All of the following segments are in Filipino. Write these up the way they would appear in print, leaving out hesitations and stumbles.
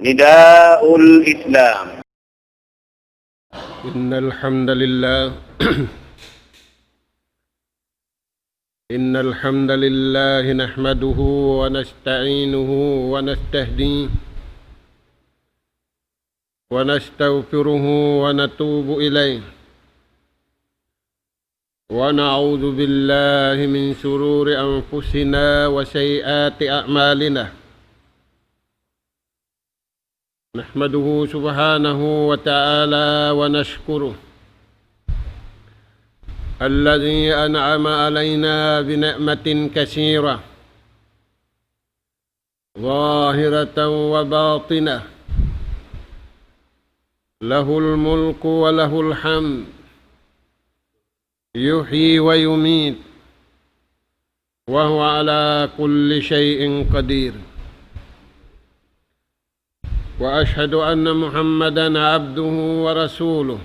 نداء الإسلام. إن الحمد لله إن الحمد لله نحمده ونستعينه ونستهديه ونستغفره ونتوب إليه ونعوذ بالله من شرور أنفسنا وسيئات أعمالنا. نحمده سبحانه وتعالى ونشكره الذي أنعم علينا بنعمة كثيرة ظاهرة وباطنة، له الملك وله الحمد، يحيي ويميت، وهو على كل شيء قدير. وأشهد أن محمدًا عبده ورسوله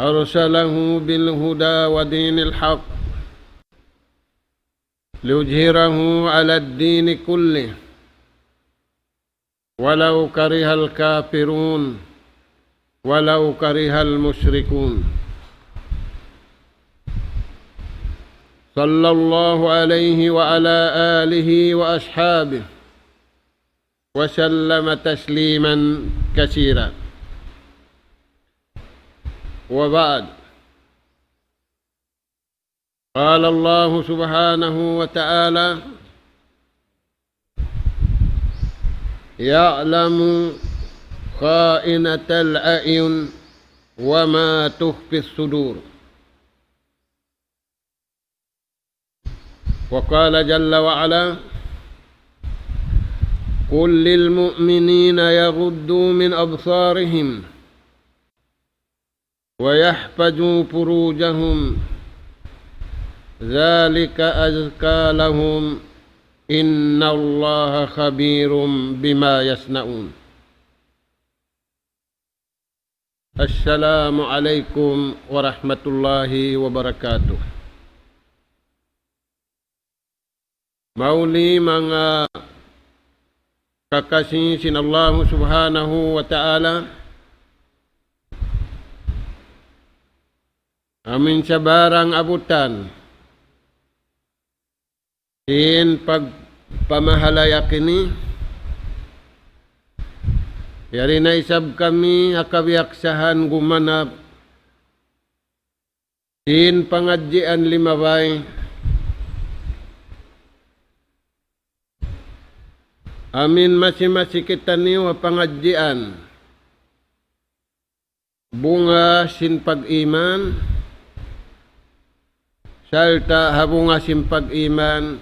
أرسله بالهدى ودين الحق ليظهره على الدين كله ولو كره الكافرون ولو كره المشركون. صلى الله عليه وعلى آله وأصحابه وسلم تسليما كثيرا. وبعد، قال الله سبحانه وتعالى: يعلم خائنة الأعين وما تخفي الصدور. وقال جل وعلا: قل للمؤمنين يغضوا من أبصارهم ويحفظوا فروجهم ذلك أزكى لهم إن الله خبير بما يصنعون. السلام عليكم ورحمة الله وبركاته. Mauli mga kakasih sinallahu subhanahu wa ta'ala, amin sa barang abutan in pagpamahalaya kini yari na isab kami akabiyaksahan gumanap in pangadjian limabay amin masikitan niyo pangadjian bunga sin pag-iman salta habunga sin pag-iman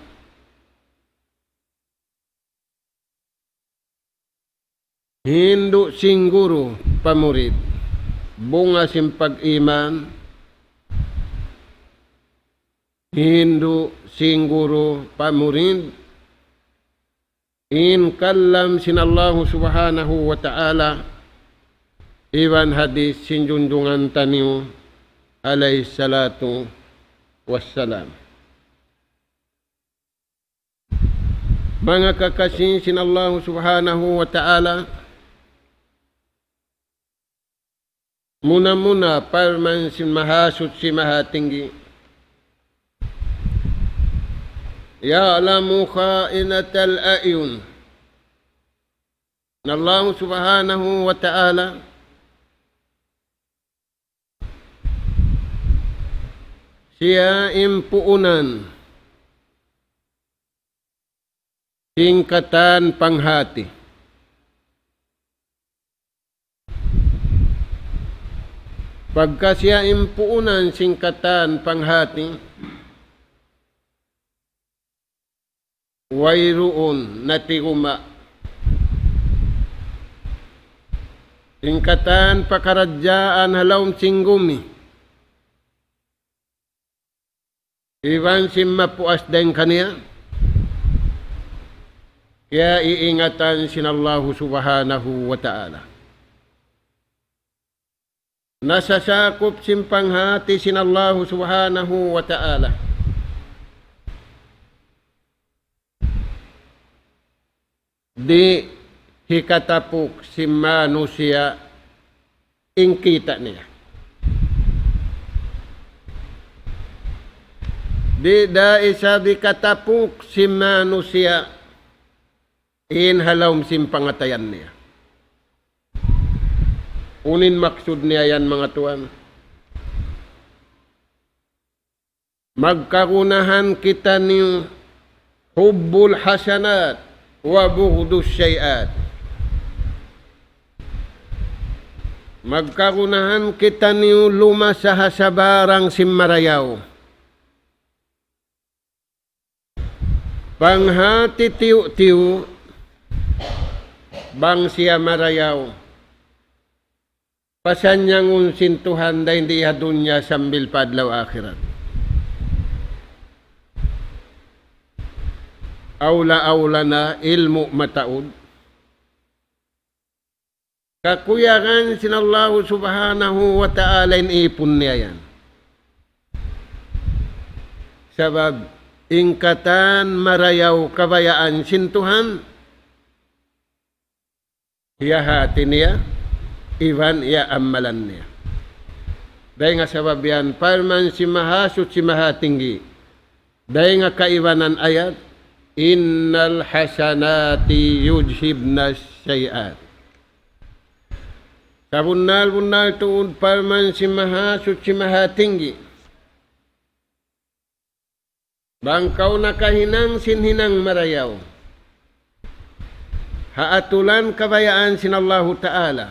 hindu singguro pamurid bunga sin pag-iman hindu singguro pamurid in kallam sinallahu subhanahu wa ta'ala iwan hadis sinjunjungan taniyo alayhi salatu wassalam. Mga kakasih sinallahu subhanahu wa ta'ala, muna-muna parman sin mahasut si mahatinggi, ya'lamu kha'inatal a'yun. Allah subhanahu wa ta'ala siya impuunan tingkatan panghati. Pagka siya impuunan singkatan panghati, wayroon natiguma tingkatan pakaradyaan halawm singgumi iwan simmapuas din kaniya kaya iingatan sinallahu subhanahu wa ta'ala. Nasasakop simpanghati sinallahu subhanahu wa ta'ala. di hikatapuk si manusia ing kita niya. Di da isa di katapuk si manusia in halawm sim pangatayan niya. Unin maksud niya yan mga tuan. Magkarunahan kita ni hubbul hasanat wa bughdus syai'at. Magkarunahan kita ni lumasaha sa barang simmarayaw. Panghati tiyo-tiyo bang siya marayaw. Pasanyang unsintuhan da hindi hadunya sambil padlaw akhirat. Aula-aula na ilmu mataud. Kakuyakan sinallahu subhanahu wa ta'ala ipon niya yan. Sabab, ingkatan marayaw kabayaan sintuhan, hiyahati niya, iwan iya amalan niya. Dahil nga sabab yan, parman si mahasut si mahatinggi. Dahil nga kaiwanan ayat, innal hasanati yujhibna syai'at. Kabunal-bunal tuud parman si mahasut si mahatinggi. Bangkaw na kahinang sinhinang marayaw. Haatulan kabayaan sinallahu ta'ala.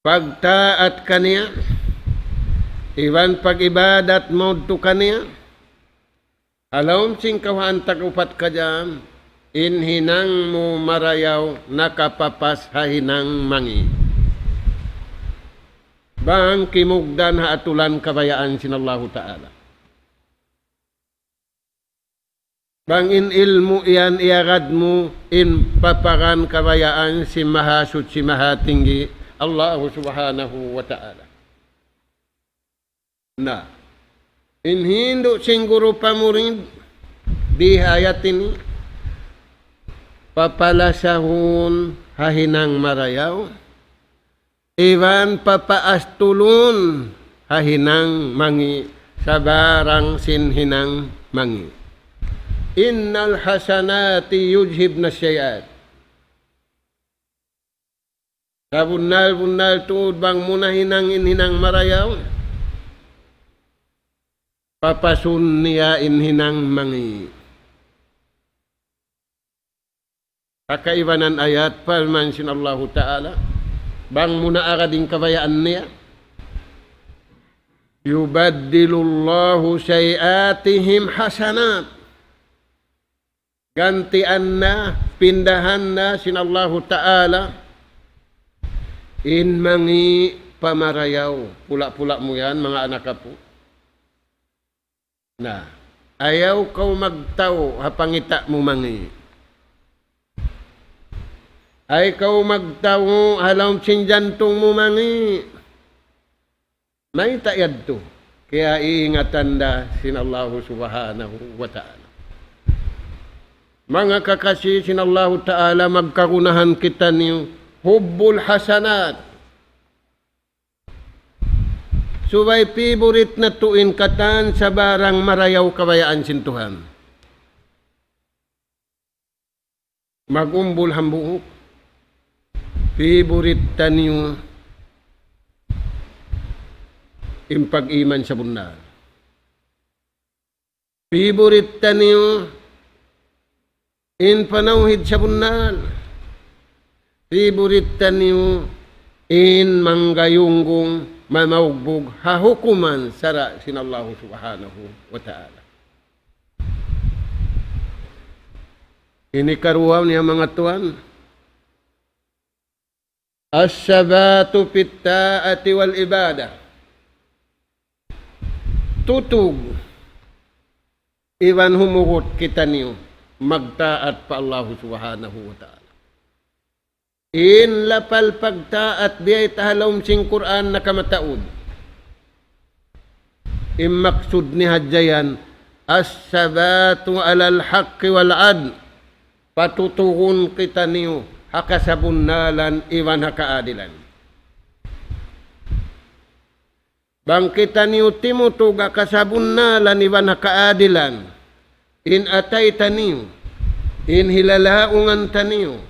Pagtaat kaniya, iwan pag-ibadat modto kaniya, alawm sing kawan tagupat ka dyan, inhinang mo marayaw nakapapas hahinang mangi. Bang kimugdan haatulan kabayaan sinallahu ta'ala. Bang in ilmu iyan iagad mo in paparan kabayaan si mahasut si mahatinggi Allah subhanahu wa ta'ala. Na, in hindo singguro pamurid di hayatin papalasahun hahinang marayaw, iwan papaastulun hahinang mangi sa barang sinhinang mangi. Innal hasanati yujhibna syai'at. Kabunal-bunal tuod bang muna hinang marayaw, papasun niya inhinang mangi. Kakaibanan ayat palman sinallahu ta'ala, bang muna arading kabayaan niya, yubaddilullahu syai'atihim hasanat. Gantian na, pindahan na sinallahu ta'ala, in mangi pamarayaw. Pula-pula mo yan, mga anak po. Na, ayaw kau magtaw, hapangita mo mangi. Ay kau magtaw, halaw sinjantong mo mangi. May tayad to. Kaya iingatan na sinallahu subhanahu wa ta'ala. Mga kakasi sinallahu ta'ala, magkarunahan kita niyo hubbul hasanat. Subay favorite na tuin katan sa barang marayaw kabayaan sintuhan. Magumbul hambuok. Favorite tanyo impag-iman sa bundal. Favorite tanyo in panawhid sa bundal. Favorite tanyo in manggayunggong mamaugbog hahukuman sara sinallahu subhanahu wa ta'ala. Ini karuaw niya mga tuan. As-sabatu fit-ta'ati wal ibadah. Tutug iwan humugot kita niyo magtaat pa Allah subhanahu wa ta'ala. In lapal pagtaat biyay tahalawm sing Quran na kamataud. Imaksud ni hadjayan as-sabatu alal haqqi wal adl. Patutugon kita niyo hakasabunnalan iwan hakaadilan. Bangkita niyo timutuga kasabunnalan iwan hakaadilan. In atay taniyo, in hilalaungan taniyo,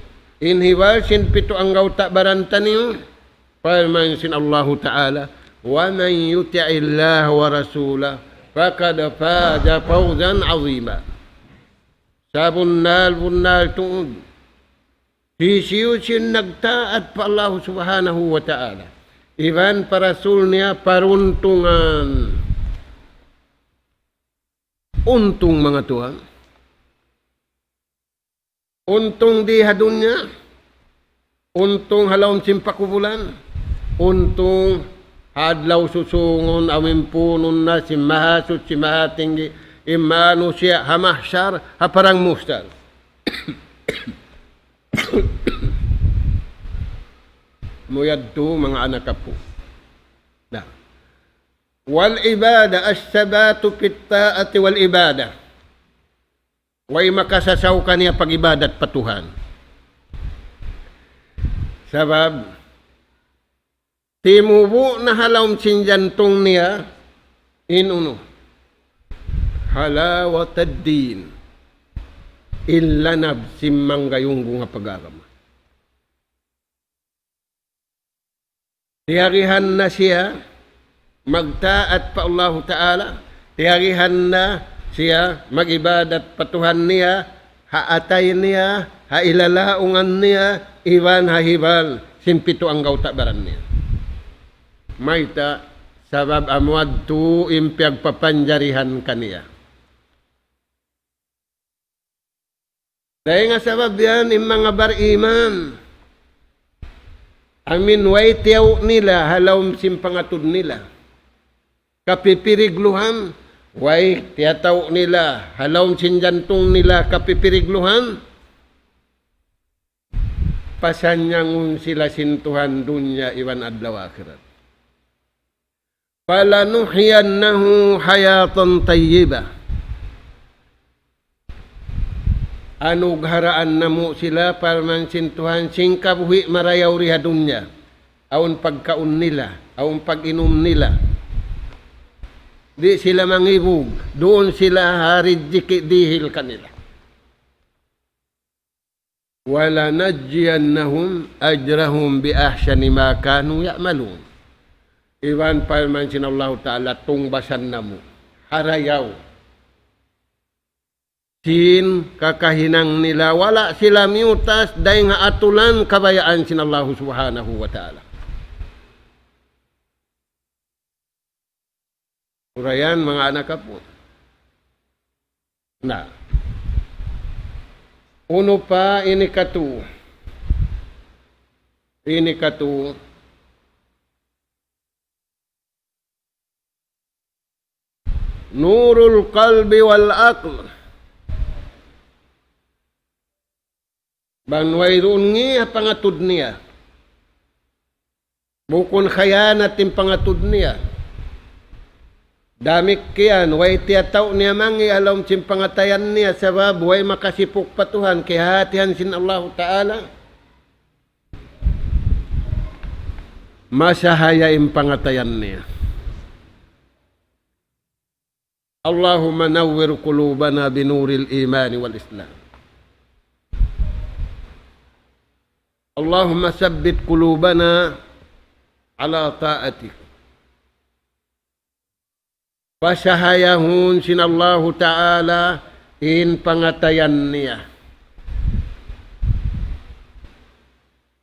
in hiwasin pito ang gawta baran taniyo, palmansin Allah Ta'ala, wa man yuti'illah wa rasulah, faqad faza fawzan azima. Sabunnal tuod. Sisiyusin nagtaat pa Allah subhanahu wa ta'ala. Iban parasul niya paruntungan. Untong mga Tuhan. Untong di hadunya. Untong halawang simpakubulan. Untong hadlaw susungon awimpunon na simahasot simahatinggi. Imano siya hamahsyar haparang mustal. Muyadto mga anak po. Na. Wal ibada as-sabatu fit ta'ati wal ibada. Way makasasaw kaniya pag-ibadat patuhan. Sabab timubo na halawm sinjantong niya inuno. Halawatad din illanab simanggayong nga pag-arama. Tiyarihan na siya magtaat pa Allah Ta'ala. Tiyarihan na siya mag-ibadat patuhan niya, haatay niya, hailalaungan niya, iwan hahibal, simpito ang gawta baran niya. Mayta sabab amwad tu impyag papanjarihan kaniya. Dahil nga sabab yan, yung mga bar-iman, ang minway tiyaw nila, halawm simpangatod nila. Kapipirigluhan, way tiyataw nila, halawm sinjantong nila, kapipirigluhan. Pasanyangun sila sintuhan dunya iwan adlaw akhirat. Falanuhyannahu hayatan tayyibah. Anugharaan na mo sila para mansintuhan singkabuhi marayaw rihadun niya. Aun pagkaun nila, aun pag-inom nila. Di sila mangibog, doon sila haridjiki dihil kanila. Wala najjiyannahum ajrahum bi ahsani ma kanu ya'malun. Iwan pa mansin Allah Ta'ala tungbasan na mo. Harayaw. Sin kakahinang nila wala sila miutas dahil nga atulan kabayaan sin Allah subhanahu wa ta'ala. Urayan mga anak po. Na. Uno pa ini katu. Nurul qalbi wal aql. Banway roon nga pangatud niya. Bukon khayanat yung pangatud niya. Damik kiyan, way tiyataw niya mangi alam sim pangatayan niya sabab way makasipok patuhan kihatihan sin Allah Ta'ala. Masahaya yung pangatayan niya. Allahumma nawwir qulubana binuril iman wal islam. Allahumma sabbit qulubana ala ta'atik. Pasahayahun sin Allah Ta'ala in pangatayan niya.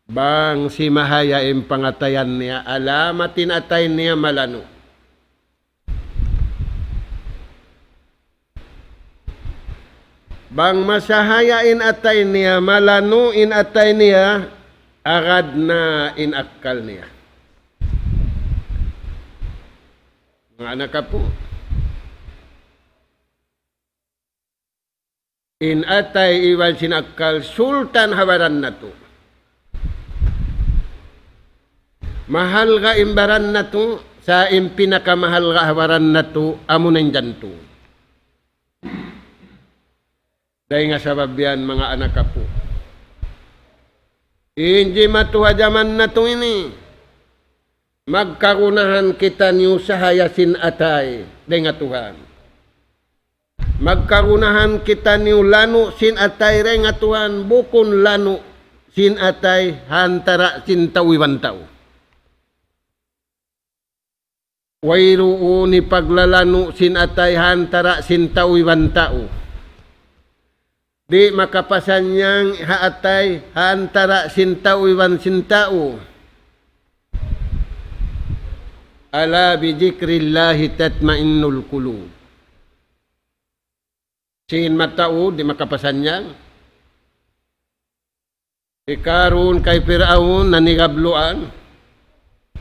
Bang si mahaya in pangatayan niya, alamatin atay niya malano. Bang masahayain atay niya, malanuin atay niya, agad na inakkal niya. Mga anak po, in atay iwan sinakal, sultan hawaran na to. Mahal ka imbaran na to, sa impinakamahal ka hawaran na to, amunan dyan to. Dahil nga sabab yan, mga anak ka po. Hindi matuha jaman na ito ini. Magkarunahan kita niyo sa hayasin atay. Dahil nga Tuhan. Magkarunahan kita niyo lano sin atay rin nga Tuhan. Bukon lano sin atay hantara sin tawiwan tao. Wayruo ni paglalano sin atay hantara sin tawiwan tao. Di makapasan niyang haatay hantara sin tawiwan sin tao. Ala bijikrillahi tatmainnul qulub. Sin matao di makapasan niyang. Ikaroon kay Firaun nanigabluan.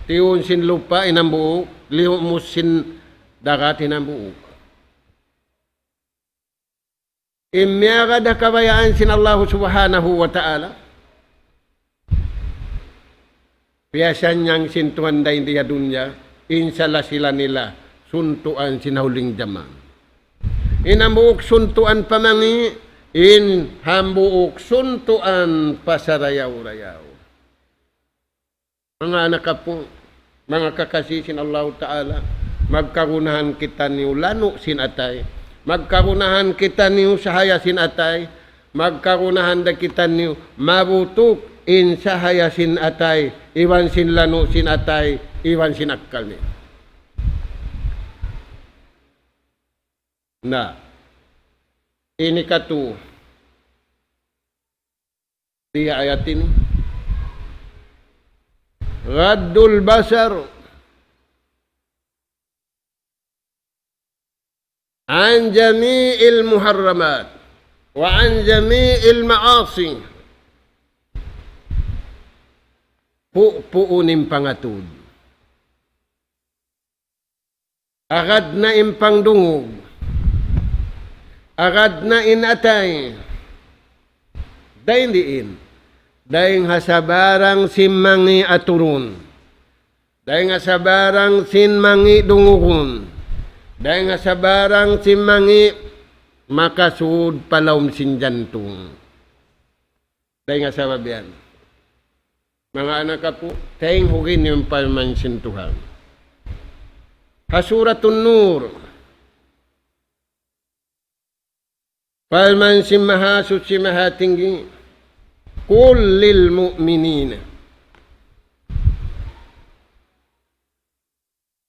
Tiyon sin lupa inambuok. Lihumus sin dagat inambuok. Imyaga da kabayaan sin Allah subhanahu wa ta'ala. Piyasan niyang sintuan da hindi dunya. Insala sila nila suntuan sinahuling jaman. Inambuok suntuan pamangi. Hambuok suntuan pasarayaw-rayaw. Mga anak po, mga kakasisin Allah Ta'ala, magkarunahan kita niyo lano sin atay, magkarunahan kita niyo sahaya sin atay, magkarunahan da kita niyo mabutuk in sahaya sin atay, iwan sin lano sin atay, iwan sin akkal niyo. Na, ini katu, di ayat ini, Raddul basar an jami'il muharramat wa an jami'il ma'asi. Puunim pangatud. Agad na impang dungog. Agad na inatay. Dahin diin. Dahil nga sabarang simmangi aturun. Dahil nga sabarang sinmangi dunguhun. Dahil nga sabarang simmangi makasud palawm sinjantung. Dahil nga sabab yan. Mga anak po, tayong hugin yung palmansin Tuhan. Hasuratun Nur. Palmansin mahasut si mahatinggi. Qul lil mu'minina.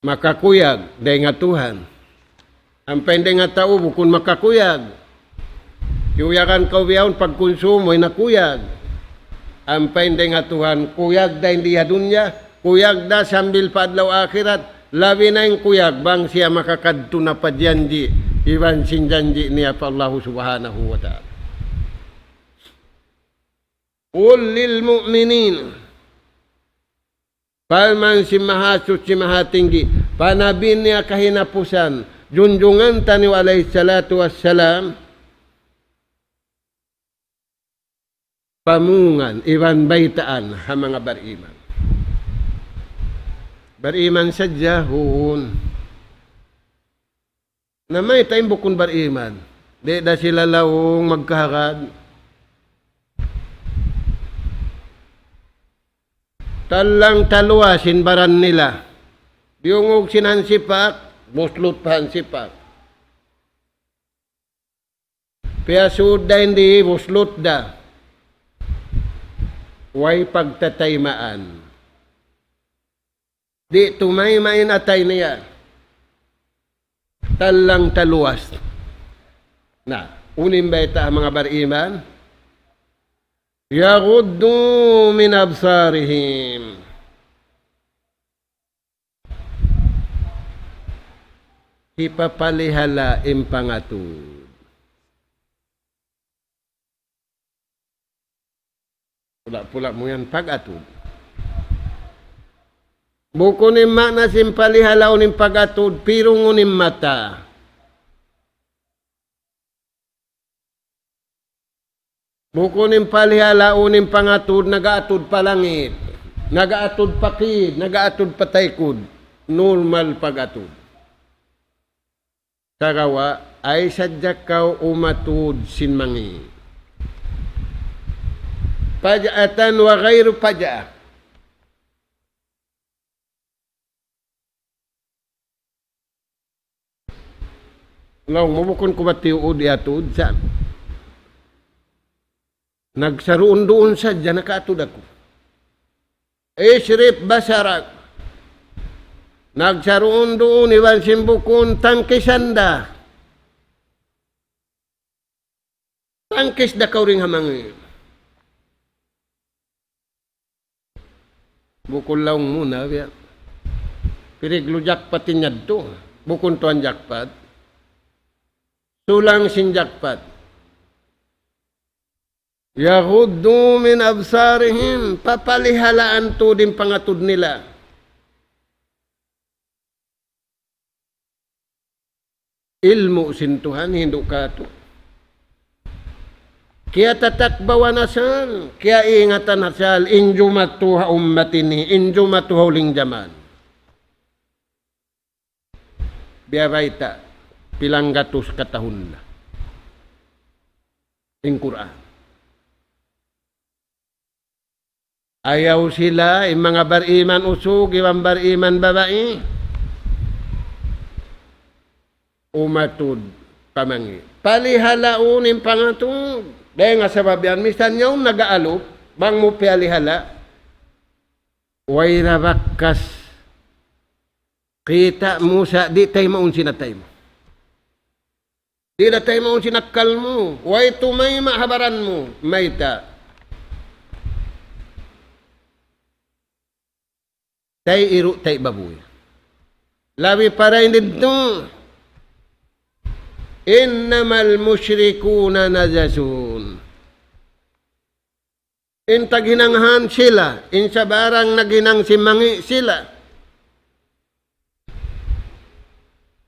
Makakuyag, day nga Tuhan. Ang pwede nga tao, bukun makakuyag. Yuyakan kawiyaon pagkonsumo ay nakuyag. Ang pwede nga Tuhan, kuyag da hindi dunya, kuyag da sambil padlaw akhirat, labi na yung kuyag, bang siya makakadto na pa diyanji, iwan sinjanji niya pa Allah subhanahu wa ta'ala. Qul lil mu'minin. Palman si mahasut si mahatinggi. Panabin niya kahinapusan. Junjungan tani wa alayhi salatu wassalam. Pamungan. Iwan baitaan ha mga bariman. Bariman sadya huun. Namay tayong bukon bariman. Di da sila lawong magkahagad. Talang talwa sinbaran nila. Diungog sinansipak, buslot pa hansipak. Piyasud da hindi, buslot da. Way pagtataymaan. Di tumaymain atay niya. Talang taluwas. Na, unim ba ita mga bariman? Yaghuddu min absarihim. Ipapalihala impangatud. Pula-pula mo yan pag-atud. Buko ni na simpalihala unim pag-atud, pirong unim mata. Bukunin palihala unin pangatud, nagaatod palangit, nagaatod pakid, nagaatod pataykod, normal pagatod. Sagawa, ay sadya kaw umatud sinmangi. Paja'atan wa ghairu paja'a. Law mabukon ko ba tiuod iatod saan? Nagsaruon doon sadya nakaatod ako. Isrip basarak. Nagsaroon doon iwan simbukon tangkisanda. Tangkis da kaw ring hamangi. Bukol laong muna. Piriglo jakpatin niya to. Bukon to ang jakpat. Sulang sin jakpat. Yahuddu min absarihim. Papalihalaan to din pangatud nila. Ilmu sintuhan, hindi ka to. Kaya tatakbawan asal, kaya ingatan asal, injumatuha ummatini, injumatuha uling jaman. Biyabaita, pilang gatus katahun na. Ing Quran. Ayaw sila, yung mga bariman usog, yung bariman babae, umatud pamangi. Palihalaon yung pangatod. Dahil nga sabab yan, misan nyo nag-aalop, bang mo palihala, way rabakas, kita mo sa, di tayo maun sinatay mo. Di na tayo maun sinakal mo, way tumay mahabaran mo, may ta. Tayo iro, tayo babuy. Labi para hindi ito, innamal musyrikuna najasun. In taghinanghan sila, in sa barang naginang simangi sila.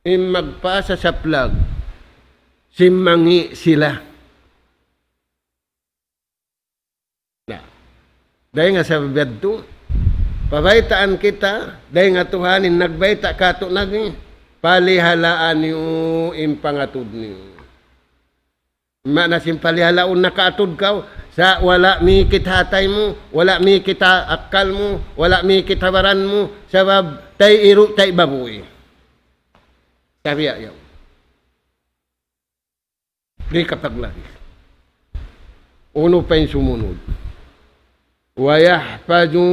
In magpasa sa plag, simangi sila. Na. Dahil nga sa biyad to, pabaitaan kita, dahil nga Tuhanin nagbaita kato naging, palihalaan niyo impangatud niyo. Manasim palihalaon nakaatod ka sa wala mi kithatay mo, wala mi kita akal mo, wala mi kitabaran mo, sabab tay iro tay baboy. Sabi ayaw. Di kapaglari. Uno pa yung sumunod. Wayahpadu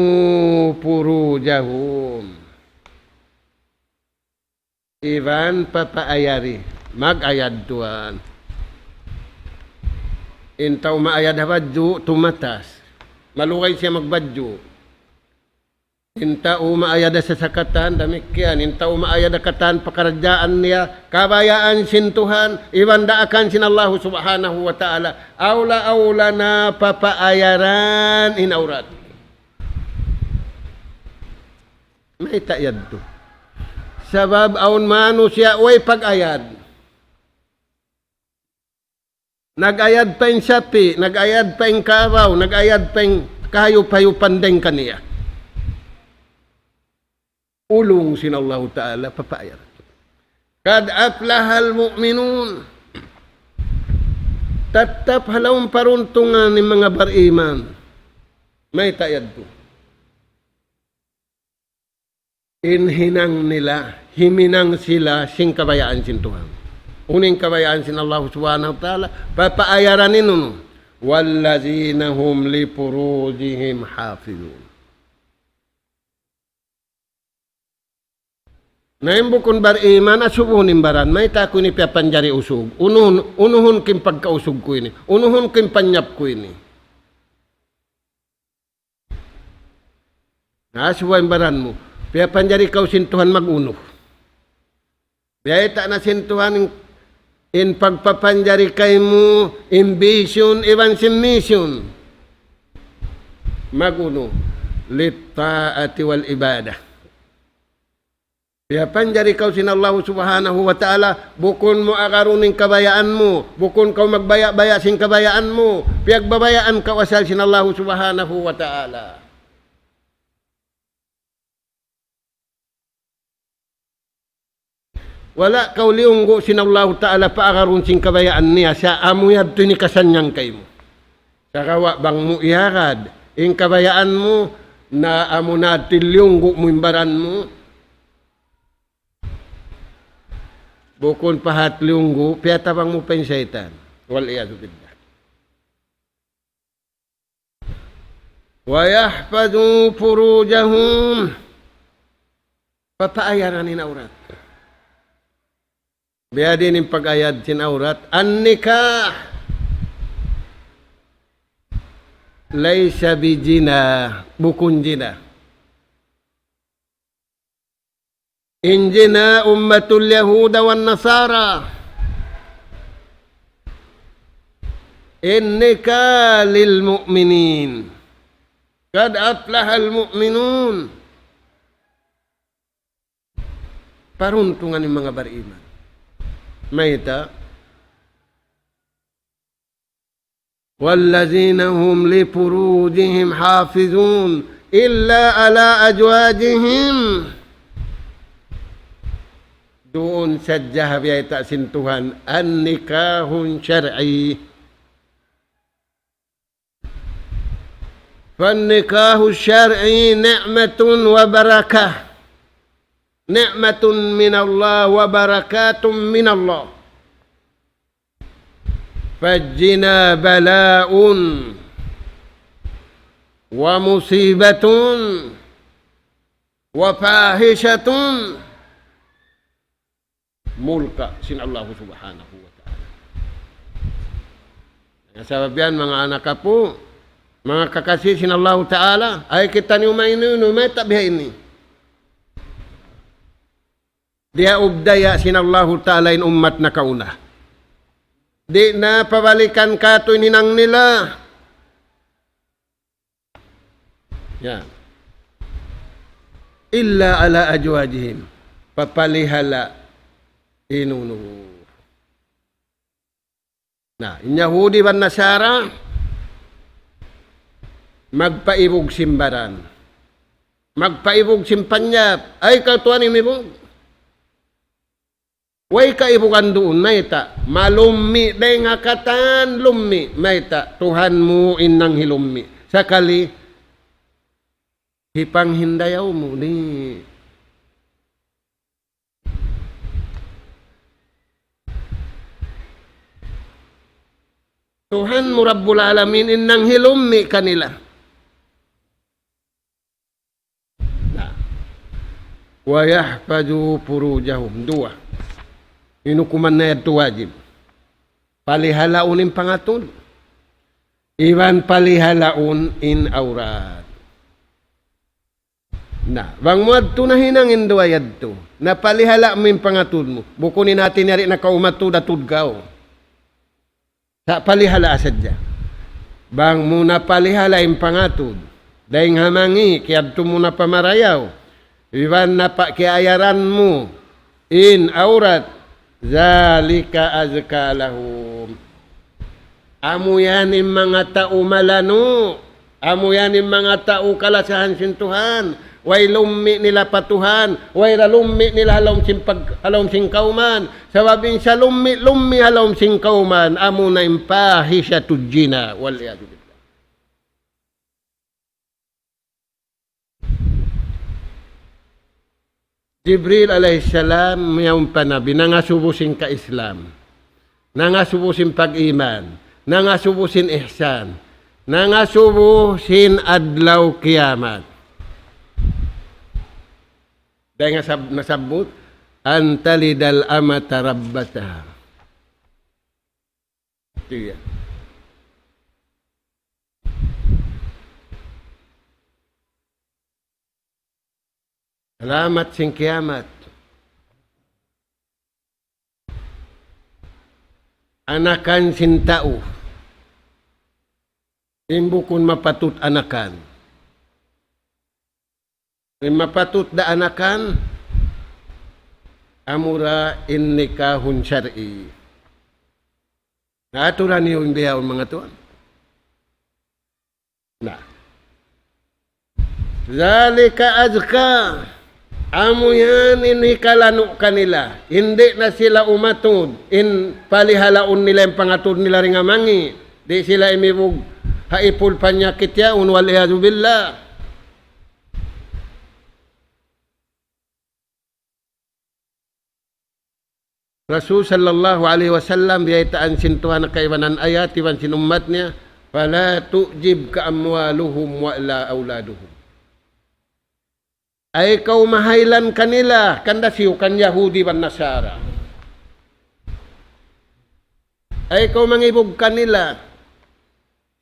purujahum. Ivan papaayari, mag-ayad tuan. Intaw maayad habadyo, tumatas. Malukay siya magbadyo. Intaw maayad sa sakatan, damikyan. Intaw maayad akatan, pakaradyaan niya, kabayaan sintuhan, iwan daakan sin Allah subhanahu wa ta'ala. Aula na papaayaran inaurat. May tayad to. Sabab aun mano siya, way pag-ayad. Nag-ayad pa yung sapi, nag-ayad pa yung karaw, nag-ayad pa yung kahayup-hayupan din kaniya. Ulong sin Allah Ta'ala, papayar. Kad aflahal mu'minun. Tatap halawang paruntungan ng mga bariman. May tayad to. Inhinang nila, himinang sila sing kabayaan sin Tuhan. Uning kabayaan sin Allah subhanahu wa ta'ala, papaayaran ninun. Wallazina hum li furujihim hafizun. Naimbukon bariman, asubunin baran, may tako ni piapanjari usog. Unuhon kim pagkausog ko ini. Unuhon kim panyap ko ini. Nasubuhin baran mo. Kaya panjari kau sintuhan mag-uno. Kaya ita na sintuhan in pagpapanjari kay mo, ambition, ewan mission. Mag-uno. Litta'ati wal ibadah. Kaya panjari kau sin Allah subhanahu wa ta'ala, bukon mo akaruning kabayaan mo, bukon kau magbaya-baya sin kabayaan mo, piyagbabayaan kau asal sin Allah subhanahu wa ta'ala. wala kauliunggo sinallahu ta'ala paagaron sing kabayaan niya sa amuyad to ni kasanyang kay mo. Sa kawa bang mo iharad, ing kabayaan mo na amo na tilyunggo mo imbaran mo. Bukon pahat liunggo, piyata bang mo pensaytan. Wal'iyadu billah. وَيَحْفَظُوا فُرُوجَهُمْ papaayaran ni aurat. Biya din yung pag-ayad sin aurat. An-nikah laysa bijina bukun jina. Injina ummatul yahuda wan nasara. Innika lil mu'minin. Kad aflahal mu'minun. Paruntungan ng mga bariman. Mayta. Wallazina hum li furujihim hafizun illa ala ajwajihim. Doon sa jahabiyay taksintuhan an-nikahun syar'i. فالنكاح الشرعي نعمة وبركة نعمة من الله وبركات من الله فالجنا بلاء ومصيبة وفاحشة ملكة sin Allah subhanahu wa ta'ala. Sebab yan mga anak po, mga kakasih sin Allah Ta'ala, ay kita ni umainu may tabiha ini. Dia ubdaya sin Allah Ta'ala in umat na kauna. Di na pabalikan kato ninang nila. Yan. Illa ala ajwajihim. Papalihala inunu. Nah, Yahudi ban Nasara, magpaibog simbaran. Magpaibog simpanyap. Ay, katuan imibog. Way kaibugan doon, mayta. Malumi, day nga katan, lumi. Mayta, Tuhan mo inang hilumi. Sakali, hipang hindayaw mo, ni. Tuhan mo Rabbul Alamin inang hilumi kanila. وَيَحْفَظُوا فُرُوجَهُمْ dua. Inukuman na ito wajib. Palihalaun in pangatun. Iwan palihalaun in aurat. Na, bang mo adto na hinangin do ayad to. Na palihala mo in pangatun mo. Bukunin natin yari na kaumato datud kao. Sa palihala asadya. Bang mo na palihala in pangatun. Daing hamangi, kiyadto mo na pamarayaw. Iwan na pa kiayaran mo in aurat zalika azka lahum. Amo yan yung mga tao malano. Amo yan yung mga tao kalasahan sin Tuhan. Way lumi nila patuhan. Way ralumi nila halom singkauman. Sababing sa lumi halom singkauman. Amo na impahisya tujina. Waliyadu. Jibril alaihissalam mayroong panabi, nangasubusin ka Islam, nangasubusin pag-iman, nangasubusin ihsan, nangasubusin adlaw kiyamat. Dahil nga nasabot, antalidal amata rabbataha. Ito yan. Alamat sing kiamat. Anakan sin tao. Imbukon mapatut anakan. Mapatut da anakan. Amura in nikahun syar'i. Naaturan niyo yung biyawon mga tuan. Nah. Zalika azka. Amo yan inikalano kanila. Hindi na sila umatod. In palihalaon nila yung pangatod nila rin amangi. Di sila imibog haipul panyakit yaun walihadu billah. Rasul sallallahu alaihi wasallam biyaitaan sintuhan na kaiwanan ayat iwan sinummat niya. Fala tu'jib ka amwaluhum wa la auladuhum. Ay ikaw mahailan kanila, kanda siyo kan Yahudi ban Nasara. Ay ikaw mangibog kanila,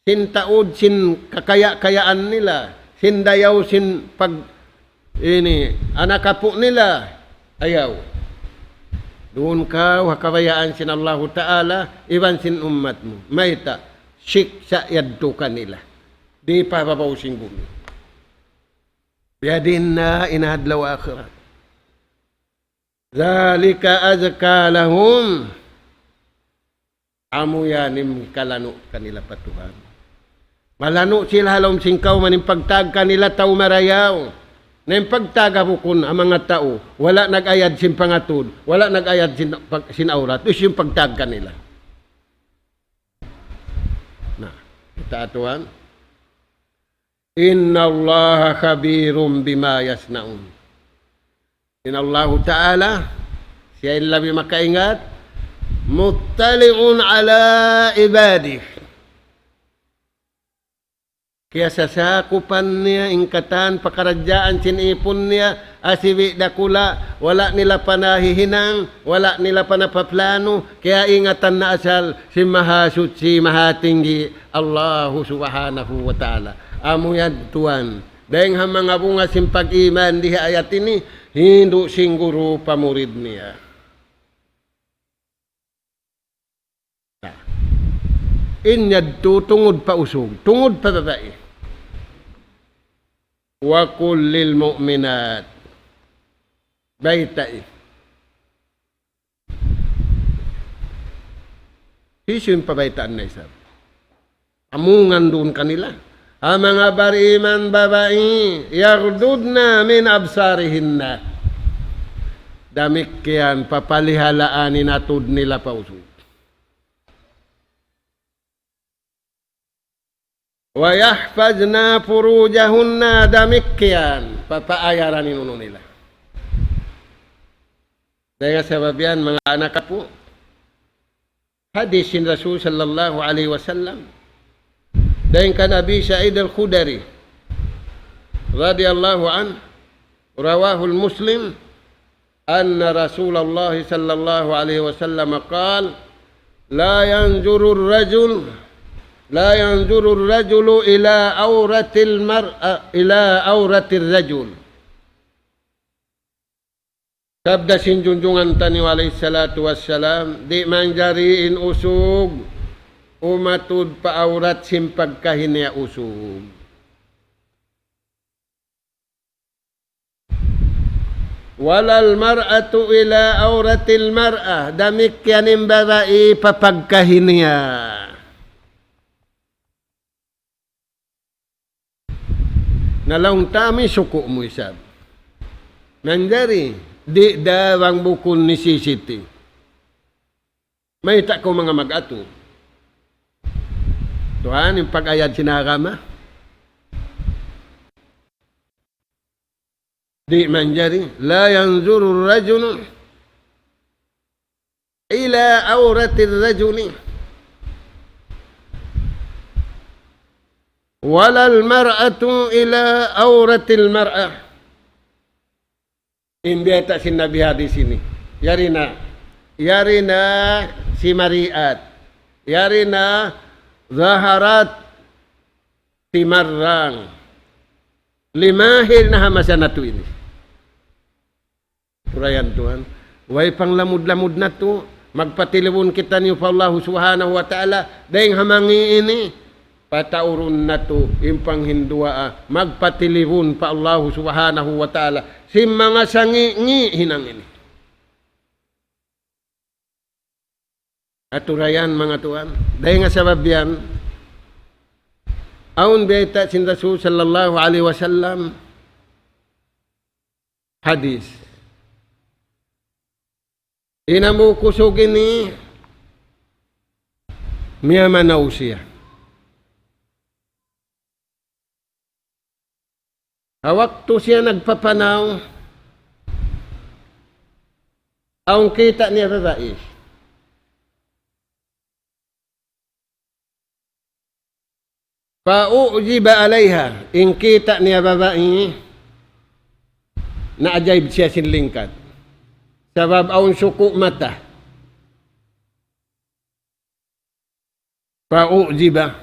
sin taod, sin kakaya-kayaan nila, sin dayaw, sin pag, anakapo nila, ayaw. Doon ka, wakabayaan sin Allahu Ta'ala, iwan sin ummat mo. Mayta, siksa yadto kanila. Di pa babaw sing bumi. Biyadin na inahadlaw akhirat. Zalika azka lahum. Amo yanim kalano kanila patuhan. Malano sila halom singkaw maning pagtag kanila tao marayaw. Na yung pagtaga bukon ang mga tao, wala nag-ayad sin pangatod, wala nag-ayad sin aurat. Ito yung pagtag kanila. Na, kita atuhan. Inna Allah khabirum bima yasnaun. Inna Allah Ta'ala, siya yung labi makaingat, muttali'un ala ibadih. Kaya sasakupan niya, ingkatan, pakaradyaan, sinipon niya, asiwi dakula, wala nila panahihinang, wala nila panapaplano, kaya ingatan na asal si mahasut, si mahatinggi, Allahu subhanahu wa ta'ala. Amo yan tuan. Dahil ang mga bunga sin pag-iman di ayat ini, hindi singguro pamurid niya. Inyad to tungod pa usog, tungod pa babae. Wa kullil mu'minat. Baytai. Hisin pabaitaan na isa. Amungan doon kanila. Ang mga bariman babae, yagdudna min absarihinna. Damik yan, papalihalaanin atod nila pausog. Wa yahfazna furujahunna, damik yan, papaayaranin uno nila. Dahil sabab yan, mga anak po, hadisin Rasul sallallahu alaihi wasallam, dahil kan Abi Sa'id al-Khudari radhiyallahu an rawahul Muslim anna Rasulullah sallallahu alaihi wasallam qala la yanzuru ar-rajulu ila awratil mar'a ila awratir rajul. Sabda sinjunjungan tani alaihi salatu wassalam, di manjariin usug umatud pa aurat simpag kahinia usog. Walal mar'atu ila auratil mar'ah, damik yanim babae papagkahinia. Nalaung tami suko mo isab. Nanjari, di dawang bukun ni sisiti. May ta ko mga mag-ato. Tuhan, yung pag-ayad sinakama. Di manjari, la yanzuru rajulu ila awratir rajuli walal mar'atu ila awratil mar'ah. Imbiyata sin Nabi hadis ini. Yari na si Mariat. Yari na zaharat timarrang. Limahil na hamasan na to ini. Turayan Tuhan. Way pang lamud-lamud na to. Magpatilawon kita niyo pa Allah subhanahu wa ta'ala. Dahil hamangi ini. Pataurun na to. Impang hindua. Magpatilawon pa Allah subhanahu wa ta'ala. Si mga sangi-ngi hinang ini. Aturayan mga Tuhan. Dahil nga sabab yan, aun beta sin Rasul sallallahu alaihi wasallam, hadis. Inamu kusugin ni miyamanaw siya. Waktu siya nagpapanaw, ang kita niya babae. Paujiba alayha, in kita niya babae, naajaib siya sinlingkat. Sabab aun suku mata. Paujiba.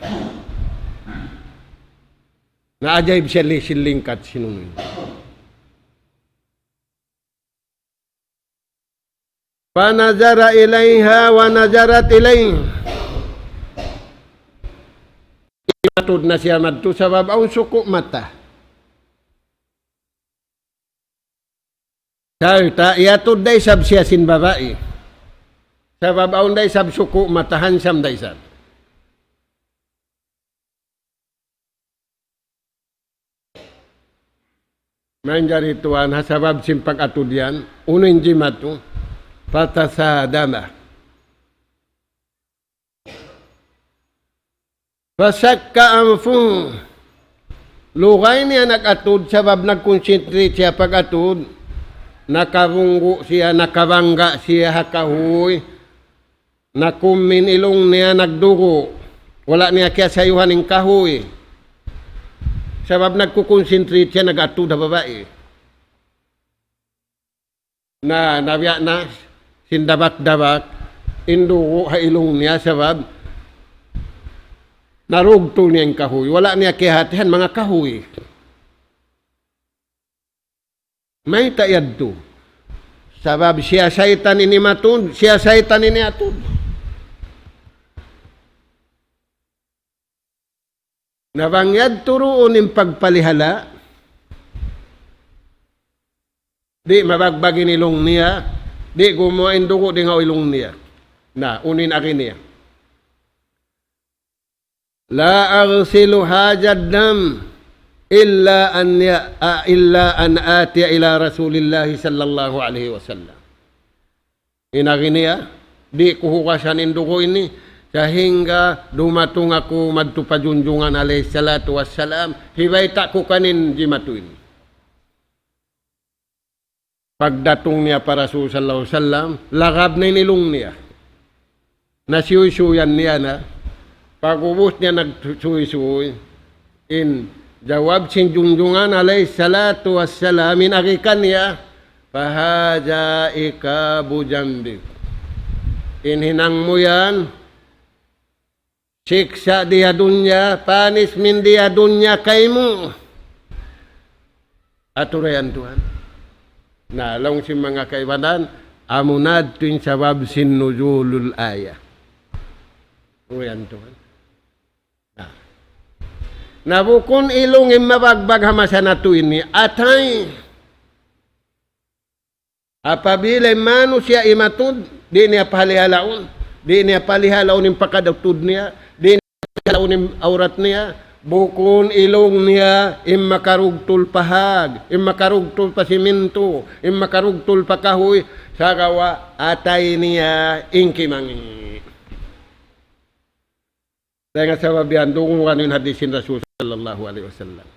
Naajaib siya sinlingkat sinunod. Panazara ilayha wa nazarat ilayh. Imatud na siya madto sabab ang suko mata. Sarta iyatud day sab siya sin babae. Sabab ang day sab suko matahan siyam day sab. Manjari tuan hasabab simpag atud yan, unin jimatu, patasadama. Pasakka amfu, lugay niya nag-atud, sabab nag-concentrate siya pag-atud, nakabunggo siya, nakabangga siya hakahoy, nakumin ilong niya nagdugo, wala niya kaya sayuhan ng kahoy. Sabab nagkukonsentrate siya, nag-atud na babae. Na nabiya na, sindabak-dabak, indugo ha ilong niya, sabab narugto niya yung kahoy. Wala niya kihatihan, mga kahoy. May tayad to. Sabab siya saytan ini matun, siya saytan ini atud. Nabangyad turoon yung pagpalihala. Di mabagbagin ilong niya. Di gumawa dugo di nga ilong niya. Na, unin akin niya. La aghsilu hajad dam illa an atiya ila Rasulillahi sallallahu alaihi wasallam. Inakin niya, di kuhukasan yung dugo ini. Sehingga dumatung ako madtupajunjungan alayhi salatu wassalam, hibayta ko kanin jimatuin. Pagdatong niya para Rasul sallallahu alaihi wasallam, lagab na inilong niya. Nasiyusuyan niya na, pag-ubos niya nagsuy-suy, in jawab sinjunjungan alayhi salatu wassalam, inakikan niya, pahaja ikabu jambik. Inhinang mo yan, siksa dia dunya, punishment dia dunya kaymo. Aturayan Tuhan. Na long si mga kaibanan, amunad tuwing sabab sinuzulul ayah. Aturayan Tuhan. Nabukon ilong mabagbag hamasa na tuwin ni atay. Apabila manu siya imatud, di niya palihalaon. Di niya palihalaon yung pakadatud niya. Yung aurat niya, bukon ilong niya, makarugtul pahag, makarugtul pasiminto, makarugtul pakahoy, sagawa atay niya ingkimangi. Dahil nga sababihan, dungan yung hadisin Rasul sallallahu alaihi wasallam.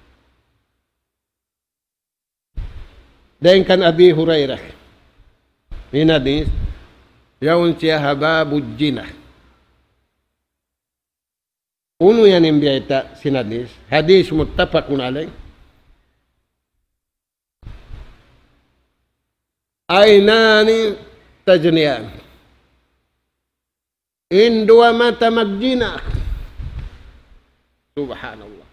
Dahil kan Abi Hurairah, min hadis, yaun siya hababud jinah. Uno yan yung biyayta sinadis. Hadis muttafaqun alayh. Aynani tajniyan. In dua mata magjina. Subhanallah.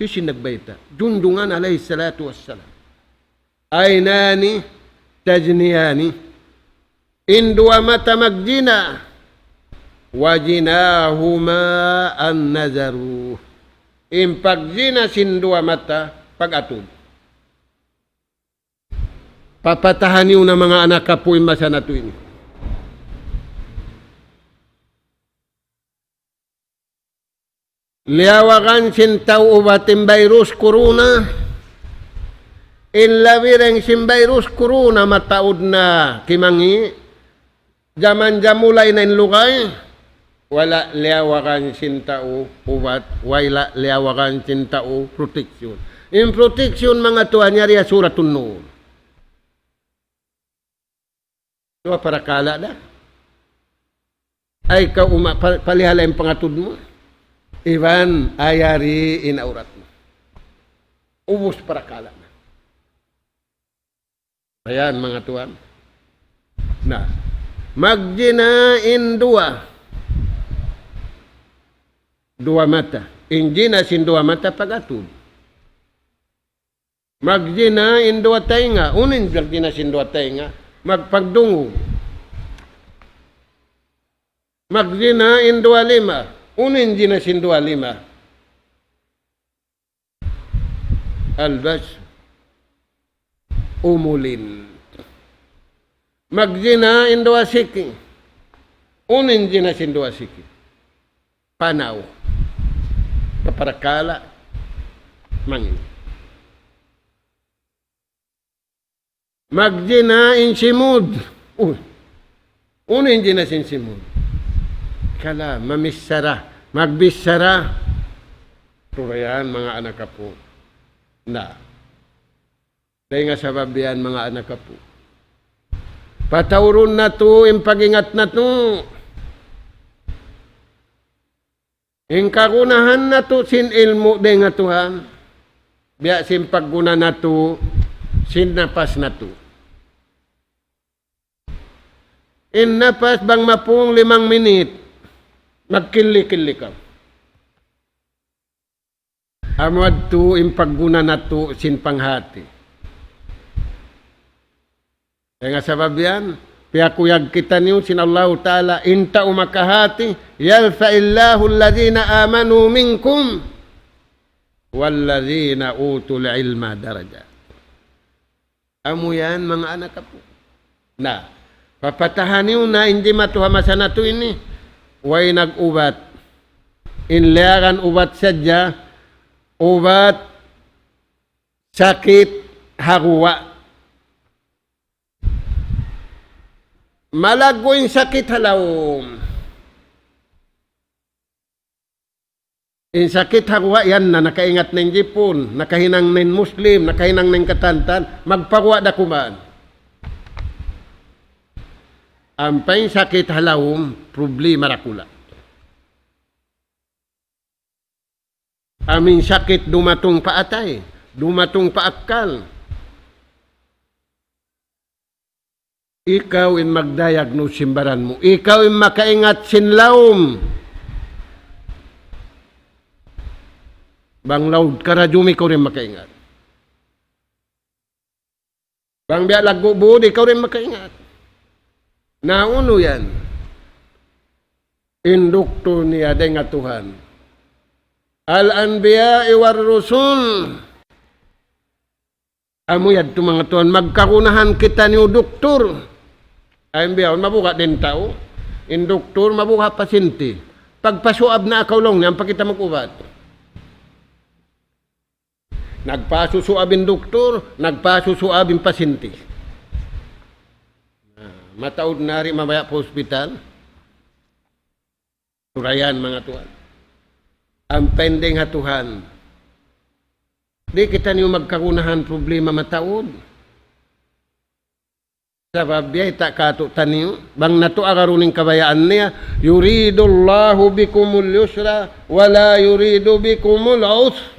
Yung nagbayta. Junjungan alayhi salatu wassalam. Aynani tajniyani. In dua mata magjina. Wajinahuma an-nazaru. Pagjina sindua mata, pag-atud. Papatahan yun ng mga anak kapoy masanatuin. Liawakan sintaw ubating virus corona. Inlawireng simbayrus kuruna mataod na kimangi. Jaman jamulay na inlukay. Wala liawakan sintao ubat. Wala liawakan sintao proteksyon. In proteksyon mga tuhan niya riya suratun Nur. Ito para kala na. Ay ka palihala yung pangatud mo. Ivan ayari inaurat mo. Ubus para kala na. Ayan mga tuhan. Na. Magjinain dua. Dua mata. Injina sin dua mata pagatud. Magjinain dua tainga. Unin magjina sin dua tainga. Magpagdungo. Magjinain dua lima. Unin jina sin dua lima. Albas. Umulin. Magjinain dua siki. Unin jina sin dua siki. Panaw. Kaparakala. Mangin. Magjinain simud. Unin jina sin simud. Kala, mamisara. Magbisara. Turayan mga anak po. Na. Dahil nga sababihan mga anak po. Patawron na to, yung pagingat na to. Yung kagunahan na to, sin ilmo de nga tuhan. Biya sin pagguna na to, sin napas na to. In napas bang mapung 5 minit, magkili-kili ka. Amad to, yung pagguna na to, sin panghati. Kaya nga sabab yan, piyakuyag kita niyo sin Allah Ta'ala, inta umakahati, yalfa'illahu alladhina amanu minkum, walladhina utul ilma daraja. Amo yan, mga anak po. Na, papatahan niyo na, hindi matuhamasa na to ini. Way nag-ubat. Inlearan ubat sadya, ubat, sakit, haruwa. Malagoy sakit halawom. In sakit haruwa yan na nakaingat ng Jipon, nakahinang ng Muslim, nakahinang ng katantan, magparuwa da kumaan. Ampay sakit halawom, problema rakula. Aming sakit dumatong paatay, dumatong paakal. Ikaw in magdiagnose simbaran mo. Ikaw in makaingat sinlawom. Bang laud karajumi ko rin makaingat. Bang biya lagbubud, ikaw rin makaingat. Nauno yan. Indukto niya day nga Tuhan. Al-anbiya iwar rusul. Amo yan ito mga Tuhan. Magkakunahan kita niyo doktor. Ay biyawon, mabuka din tao. Induktor, mabuka pasinti. Pagpasuab na akaw lang, yan pakita mag-ubat. Nagpasusuabin doktor, nagpasusuabin pasinti. Mataod na rin mamaya po hospital. Turayan mga Tuhan. Ang pending ha Tuhan. Di kita niyo magkakunahan problema mataod. Sabab biya ita kato taniyo. Bang nato agaruning kabayaan niya. Yuridullahu bikumul yusra wala yuridu bikumul usra.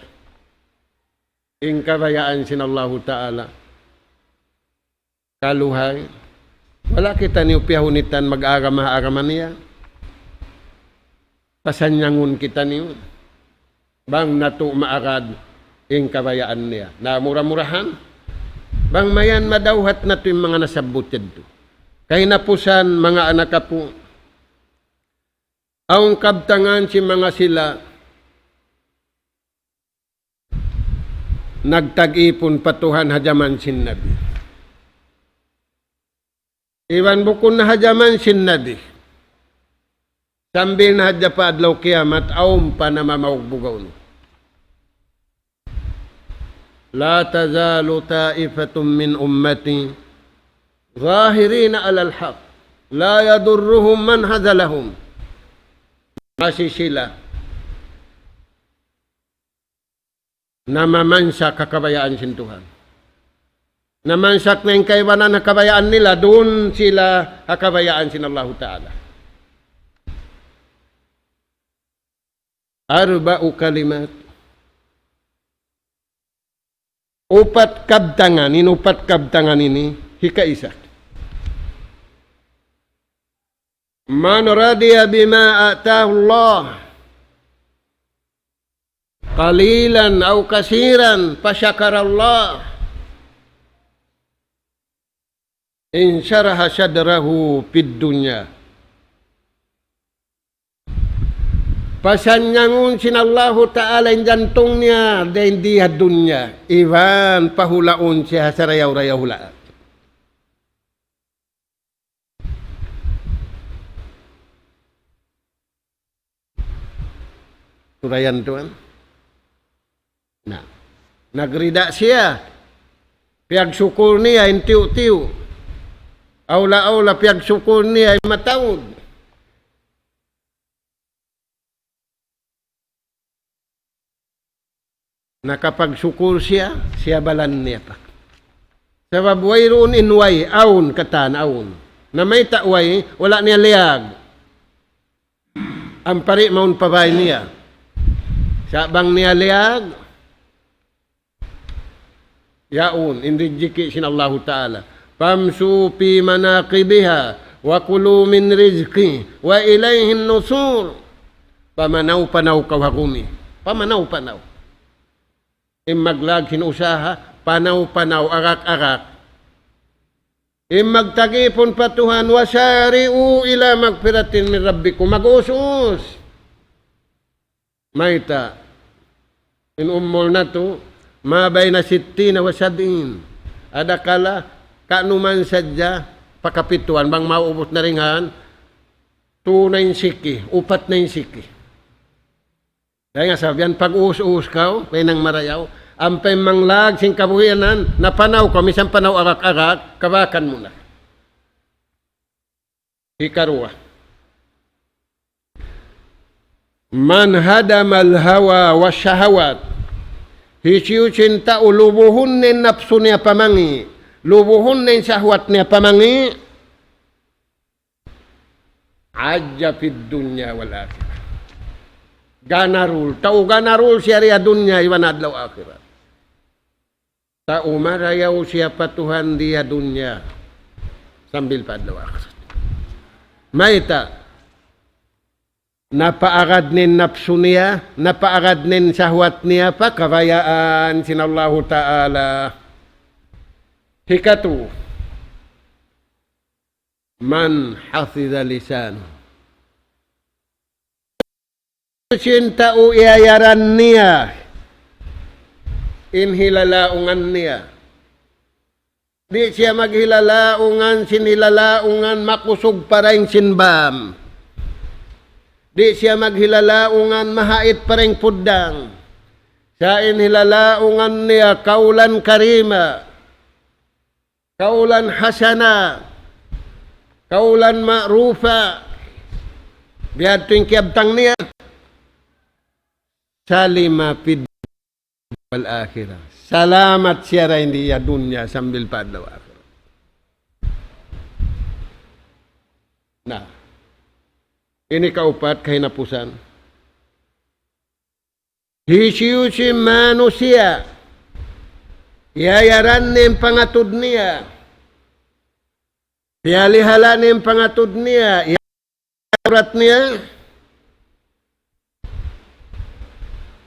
Ing kabayaan sinallahu ta'ala. Kaluhay. Wala kita niyo piyahunitan mag-agama-agaman niya. Pasanyangun kita niyo. Bang nato maagad ing kabayaan niya. Na mura-murahan. Bang mayan madawhat na ito yung mga nasabot dito. Kaya napusan mga anak po. Ang kabtangan si mga sila. Nagtag-ipon patuhan hajaman sin Nabi. Iwan bukon na hajaman sin Nabi. Sambil na hadya pa adlaw kiamat, awm pa na mamawagbugaw no. la tazalu ta'ifatun min ummati zahirina alal haq la yadurruhum man hazalahum. Masih sila namamansa kakabayaan sin Tuhan. Namansak na yung kaiwanan na kabayaan nila, doon sila kakabayaan sin Allah Ta'ala. Arba'u kalimat. Upat kabtangan, inupat kabtangan ini, hikaisa. Man radiya bima atahu Allah, qalilan aw kasiran, fasyakara Allah, insyaraha syadrahu fid dunya. Pasanyangun sinallahu ta'ala yung jantungnya dan dia dunya. Iwan pahulaun siya sa rayaw-rayaw hula. Turayan tuan. Nah, nagrida siya. Piyag syukur niya, intiw-tiw. Aula-aula piyag syukur niya, matawad. Nakapagsyukur siya, siya balan niya pa. Sabab wayroon inway, aun katan, aun. Na may takway, wala niya liyag. Ang pari maun pabay niya. Sabang niya liyag, yaun, inrijiki sin Allah Ta'ala. Pamsu pi manaqibiha, wa kulu min rizki, wa ilayhin nusur. Pamanaw-panaw kawakumi. Pamanaw-panaw. Maglag sinusaha, panaw-panaw, arak-arak. Magtagipon patuhan, wasari'u ila magpiratin min rabbikum, mag-us-us. Mayta, inummol na to, mabay na 60 wa 70. Adakala, kanuman sadya, pakapituan, bang maubos na ringan, 2 na yung siki, 4 na yung siki. Kaya nga sabihan, pag us-us ka, kaya nang marayaw, ampay manglag, sing kabuhianan, napanaw ka, misang panaw arak-arak, kabakan mo na. Ikarua. Man hadamal hawa wa syahawat, hisiu cinta ulubuhun nin nafsu niya pamangi, lubuhun nin syahwat niya pamangi, aja fid dunya wal akhirah. Ganarul, tau ganarul siya ria dunya iwan adlaw akhirat. Tau marayaw siapa Tuhan dia dunya sambil pa adlaw akhirat. Maita, napaagad nin nafsu niya, napaagad nin syahwat niya pa, kabayaan sinallahu ta'ala. Hikatu, man hafidha lisanu. Cinta iayaran niya, inhilalaungan niya. Di siya maghilalaungan, sinhilalaungan, makusog parang sinbam. Di siya maghilalaungan, mahait parang pudang. Sa inhilalaungan niya, kaulan karima, kaulan hasana, kaulan ma'rufa. Biad tuwing kiabtang niya, salima fid wal akhirah. Salamat siya rin di dunya sambil padlaw akhirat. Nah, ini kaupat kahinapusan. Hisiu si manusia, yayaran nim pangatud niya, piyalihala nim pangatud niya, yayarat niya,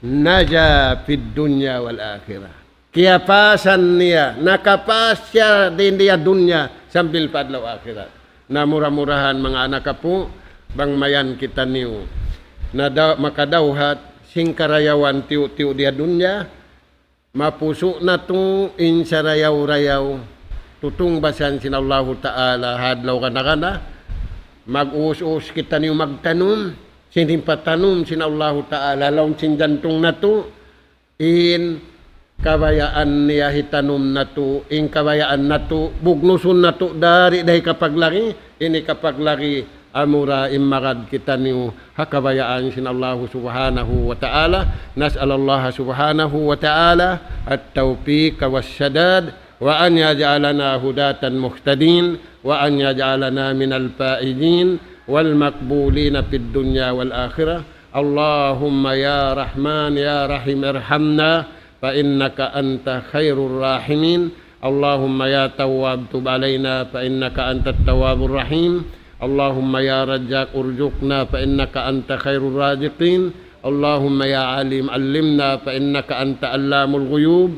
naja fid dunya wal akhirah. Kiapasan niya, nakapas siya din dia dunya sambil padlaw akhirat. Na murah-murahan mga anak po, bang mayan kita niyo. Na makadawhat, singkarayawan tiu-tiu dia dunya, mapuso na to insarayaw-rayaw, tutung basan sinallahu ta'ala, hadlaw kana mag-us-us kita niyo magtanong, sinimpatanong sinallahu ta'ala, laun sinjantong na to, in kabayaan niya hitanum na to, ing kabayaan na to, bugnusun na to, dari dahi kapaglari, ini kapaglari, amura immarad kita niyo, hakabayaan sin Allah subhanahu wa ta'ala, nas'alallah subhanahu wa ta'ala, at-tawfiq wa syadad, wa an yaj'alana hudatan muhtadin, wa an yaj'alana minal fa'idin, wal makbulina fid dunya wal akhirah. Allahumma ya Rahman ya Rahim irhamna فإنك أنت خير الراحمين اللهم يا تواب تب علينا فإنك أنت التواب الرحيم اللهم يا رزاق ارزقنا فإنك أنت خير الرازقين اللهم يا عليم علمنا فإنك أنت علام الغيوب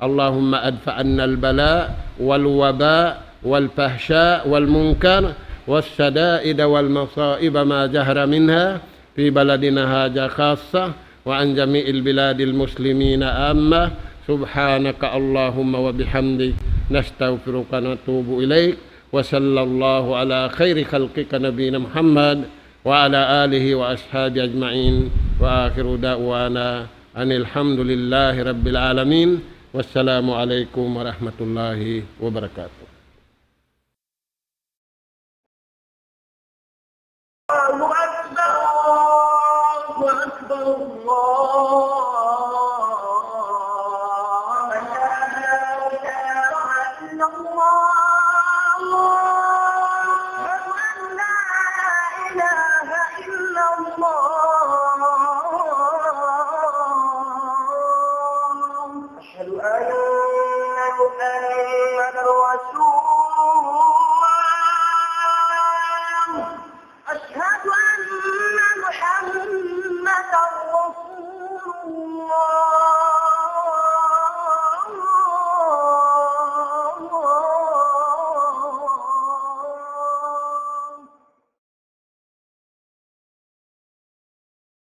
اللهم أدفع عنا البلاء والوباء والفحشاء والمنكر والشدائد والمصائب ما جهر منها في بلدنا هذا خاصة وعن جميع البلاد المسلمين عامة سبحانك اللهم وبحمدك نستغفرك ونتوب إليك وصلى الله على خير خلقك نبينا محمد وعلى آله وأصحابه أجمعين وآخر دعوانا أن الحمد لله رب العالمين والسلام عليكم ورحمة الله وبركاته. الله أكبر الله